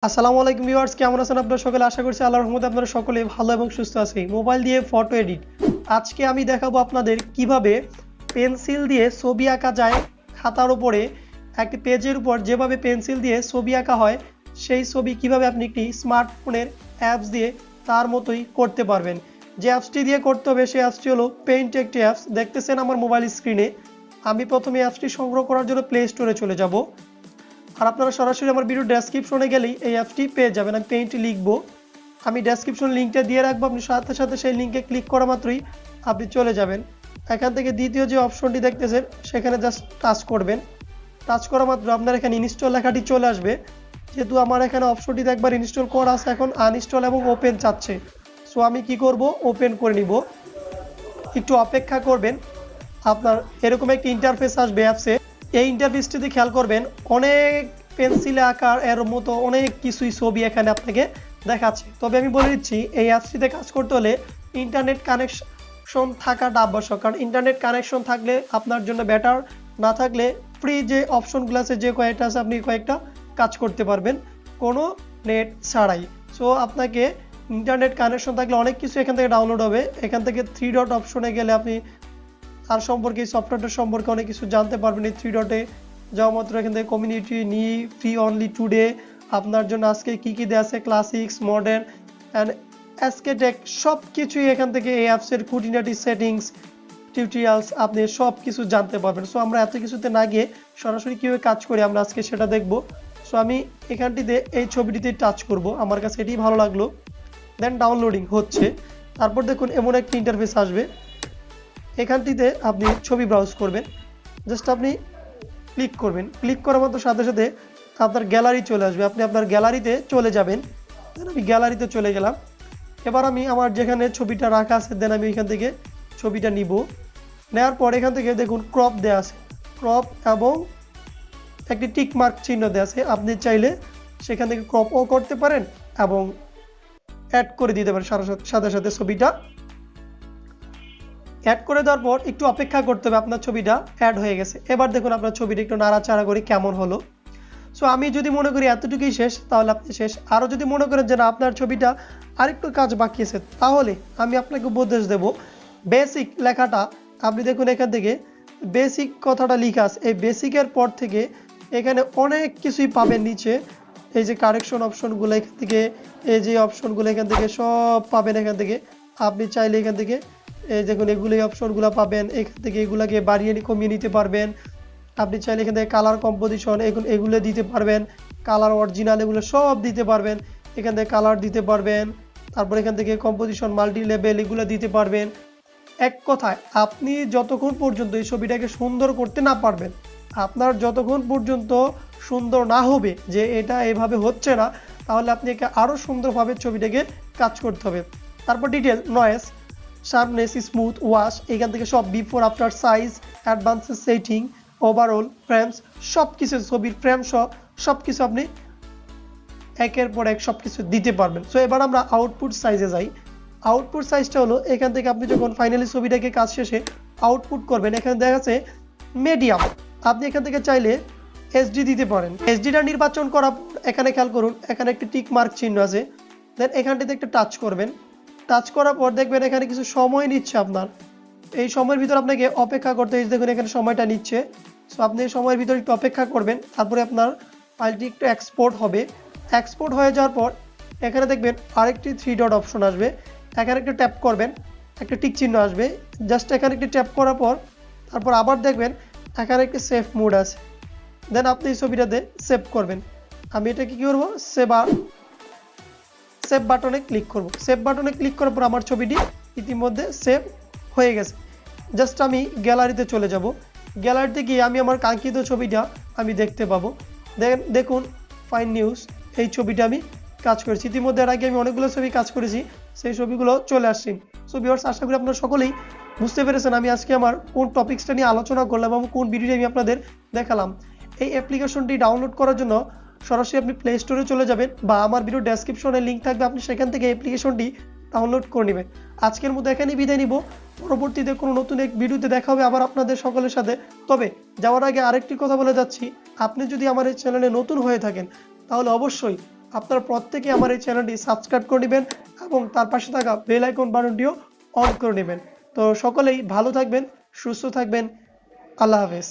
আসসালামুয়ালাইকুম viewers, কেমন আছেন আপনারা সকলে? আশা করছি আল্লাহর রহমতে আপনারা সকলে ভালো এবং সুস্থ আছেন। মোবাইল দিয়ে ফটো এডিট আজকে আমি দেখাবো আপনাদের কিভাবে পেন্সিল দিয়ে ছবি আঁকা যায়। খাতার উপরে একটি পেজের উপর যেভাবে পেন্সিল দিয়ে ছবি আঁকা হয় সেই ছবি কিভাবে আপনি একটি স্মার্টফোনের অ্যাপস দিয়ে তার মতোই করতে পারবেন। যে অ্যাপসটি দিয়ে করতে হবে সেই অ্যাপসটি হলো পেইন্ট। একটি অ্যাপস দেখতেছেন আমার মোবাইল স্ক্রিনে। আমি প্রথমে অ্যাপসটি সংগ্রহ করার জন্য প্লে স্টোরে চলে যাব। আর আপনারা সরাসরি আমার ভিডিও ডেসক্রিপশনে গেলেই এই অ্যাপসটি পেয়ে যাবেন। আমি পেইন্ট লিখবো, আমি ডেসক্রিপশন লিঙ্কটা দিয়ে রাখবো, আপনি সাথে সাথে সেই লিঙ্কে ক্লিক করা মাত্রই আপনি চলে যাবেন। এখান থেকে দ্বিতীয় যে অপশনটি দেখতেছেন সেখানে জাস্ট টাচ করবেন। টাচ করা মাত্র আপনার এখানে ইনস্টল লেখাটি চলে আসবে। যেহেতু আমার এখানে অপশনটিতে একবার ইনস্টল করা আছে, এখন আনইনস্টল এবং ওপেন চাচ্ছে। সো আমি কি করব, ওপেন করে নিব। একটু অপেক্ষা করবেন, আপনার এরকম একটি ইন্টারফেস আসবে অ্যাপসে। এই ইন্টারফেসটিতে খেয়াল করবেন অনেক পেন্সিলে আঁকার এর মতো অনেক কিছুই ছবি এখানে আপনাকে দেখাচ্ছে। তবে আমি বলে দিচ্ছি এই অ্যাপসটিতে কাজ করতে হলে ইন্টারনেট কানেকশন থাকাটা আবশ্যক, কারণ ইন্টারনেট কানেকশন থাকলে আপনার জন্য বেটার, না থাকলে ফ্রি যে অপশনগুলো আছে যে কয়েকটা আছে আপনি কয়েকটা কাজ করতে পারবেন কোনো নেট ছাড়াই। সো আপনাকে ইন্টারনেট কানেকশন থাকলে অনেক কিছু এখান থেকে ডাউনলোড হবে। এখান থেকে 3 ডট অপশনে গেলে আপনি তার সম্পর্কে সফটওয়্যারটার সম্পর্কে অনেক কিছু জানতে পারবেন। এই 3 ডটে যাওয়া মাত্র এখান থেকে কমিউনিটি নি ফ্রি অনলি টুডে, আপনার জন্য আজকে কী কী দেওয়া আছে, ক্লাসিক্স, মডার্ন অ্যান্ড এসকেটেক, সব কিছুই এখান থেকে এই অ্যাপসের খুঁটিনাটি সেটিংস, টিউটোরিয়ালস আপনি সব কিছু জানতে পারবেন। সো আমরা এত কিছুতে না গিয়ে সরাসরি কীভাবে কাজ করি আমরা আজকে সেটা দেখব। সো আমি এখানটিতে এই ছবিটিতে টাচ করব, আমার কাছে এটি ভালো লাগলো। দেন ডাউনলোডিং হচ্ছে। তারপর দেখুন এমন একটি ইন্টারফেস আসবে। এখানটিতে আপনি ছবি ব্রাউজ করবেন, জাস্ট আপনি ক্লিক করবেন। ক্লিক করার মতো সাথে সাথে আপনার গ্যালারি চলে আসবে, আপনি আপনার গ্যালারিতে চলে যাবেন। দেন আমি গ্যালারিতে চলে গেলাম। এবার আমি আমার যেখানে ছবিটা রাখা আছে দেন আমি এখান থেকে ছবিটা নিব। নেওয়ার পর এখান থেকে দেখুন ক্রপ দেওয়া আছে, ক্রপ এবং একটি টিক মার্ক চিহ্ন দেওয়া আছে। আপনি চাইলে সেখান থেকে ক্রপও করতে পারেন এবং অ্যাড করে দিতে পারেন সাথে সাথে ছবিটা। অ্যাড করে দেওয়ার পর একটু অপেক্ষা করতে হবে, আপনার ছবিটা অ্যাড হয়ে গেছে। এবার দেখুন আপনার ছবিটা একটু নাড়াচাড়া করি কেমন হলো। সো আমি যদি মনে করি এতটুকুই শেষ তাহলে আপনি শেষ। আরও যদি মনে করেন যে না আপনার ছবিটা আরেকটু কাজ বাকি আছে তাহলে আমি আপনাকে উপদেশ দেব, বেসিক লেখাটা আপনি দেখুন এখান থেকে বেসিক কথাটা লেখা আছে। এই বেসিকের পর থেকে এখানে অনেক কিছুই পাবেন নিচে। এই যে কারেকশন অপশনগুলো এখান থেকে, এই যে অপশনগুলো এখান থেকে সব পাবেন। এখান থেকে আপনি চাইলে এখান থেকে এই দেখুন এগুলো এই অপশনগুলো পাবেন। এখান থেকে এগুলাকে বাড়িয়ে কমিয়ে নিতে পারবেন। আপনি চাইলে এখান থেকে কালার কম্পোজিশন এগুলো দিতে পারবেন, কালার অরিজিনাল এগুলো সব দিতে পারবেন। এখান থেকে কালার দিতে পারবেন, তারপর এখান থেকে কম্পোজিশন মাল্টি লেভেল এগুলো দিতে পারবেন। এক কথায় আপনি যতক্ষণ পর্যন্ত এই ছবিটাকে সুন্দর করতে না পারবেন, আপনার যতক্ষণ পর্যন্ত সুন্দর না হবে যে এটা এভাবে হচ্ছে না, তাহলে আপনি একে আরও সুন্দরভাবে ছবিটাকে কাজ করতে হবে। তারপর detail, noise, sharpness, smooth, wash, এখান থেকে সব before after, size, advance setting, overall, frames, সব কিছু ছবির ফ্রেম সহ সব কিছু আপনি একের পর এক সব কিছু দিতে পারবেন। সো এবার আমরা আউটপুট সাইজে যাই। আউটপুট সাইজটা হলো এখান থেকে আপনি যখন ফাইনালি ছবিটাকে কাজ শেষে আউটপুট করবেন, এখানে দেখা যাচ্ছে মিডিয়াম। আপনি এখান থেকে চাইলে এইচডি দিতে পারেন। এইচডিটা নির্বাচন করা এখানে খেয়াল করুন, এখানে একটি টিক মার্ক চিহ্ন আছে। দেন এখানটিতে একটা টাচ করবেন। টাচ করার পর দেখবেন এখানে কিছু সময় নিচ্ছে আপনার। এই সময়ের ভিতর আপনাকে অপেক্ষা করতে হবে। দেখুন এখানে সময়টা নিচ্ছে। সো আপনি এই সময়ের ভিতর একটু অপেক্ষা করবেন, তারপরে আপনার ফাইলটি একটু এক্সপোর্ট হবে। এক্সপোর্ট হয়ে যাওয়ার পর এখানে দেখবেন আরেকটি 3 ডট অপশন আসবে। এখানে একটু ট্যাপ করবেন, একটা টিক চিহ্ন আসবে। জাস্ট এখানে একটু ট্যাপ করার পর তারপর আবার দেখবেন এখানে একটি সেভ মোড আছে। দেন আপনি এই ছবিটাতে সেভ করবেন। আমি এটা কি করবো, সেভ বাটনে ক্লিক করব। সেভ বাটনে ক্লিক করার পর আমার ছবিটি ইতিমধ্যে সেভ হয়ে গেছে। জাস্ট আমি গ্যালারিতে চলে যাব। গ্যালারিতে গিয়ে আমি আমার কাঙ্ক্ষিত ছবিটা আমি দেখতে পাবো। দেখুন ফাইন নিউজ, এই ছবিটা আমি কাজ করেছি ইতিমধ্যে। এর আগে আমি অনেকগুলো ছবি কাজ করেছি, সেই ছবিগুলো চলে আসছে। সো ভিউয়ার্স, আশা করি আপনারা সকলেই বুঝতে পেরেছেন আমি আজকে আমার কোন টপিক্সটা নিয়ে আলোচনা করলাম এবং কোন ভিডিওটি আমি আপনাদের দেখালাম। এই অ্যাপ্লিকেশনটি ডাউনলোড করার জন্য সরাসরি আপনি প্লে স্টোরে চলে যাবেন বা আমার ভিডিও ডেসক্রিপশনে লিঙ্ক থাকবে, আপনি সেখান থেকে অ্যাপ্লিকেশনটি ডাউনলোড করে নেবেন। আজকের মতো এখানেই বিদায় নিব। পরবর্তীতে কোনো নতুন এক ভিডিওতে দেখা হবে আবার আপনাদের সকলের সাথে। তবে যাওয়ার আগে আরেকটি কথা বলে যাচ্ছি, আপনি যদি আমার এই চ্যানেলে নতুন হয়ে থাকেন তাহলে অবশ্যই আপনারা প্রত্যেকে আমার এই চ্যানেলটি সাবস্ক্রাইব করে নেবেন এবং তার পাশে থাকা বেল আইকন বাটনটিও অন করে নেবেন। তো সকলেই ভালো থাকবেন, সুস্থ থাকবেন। আল্লাহ হাফেজ।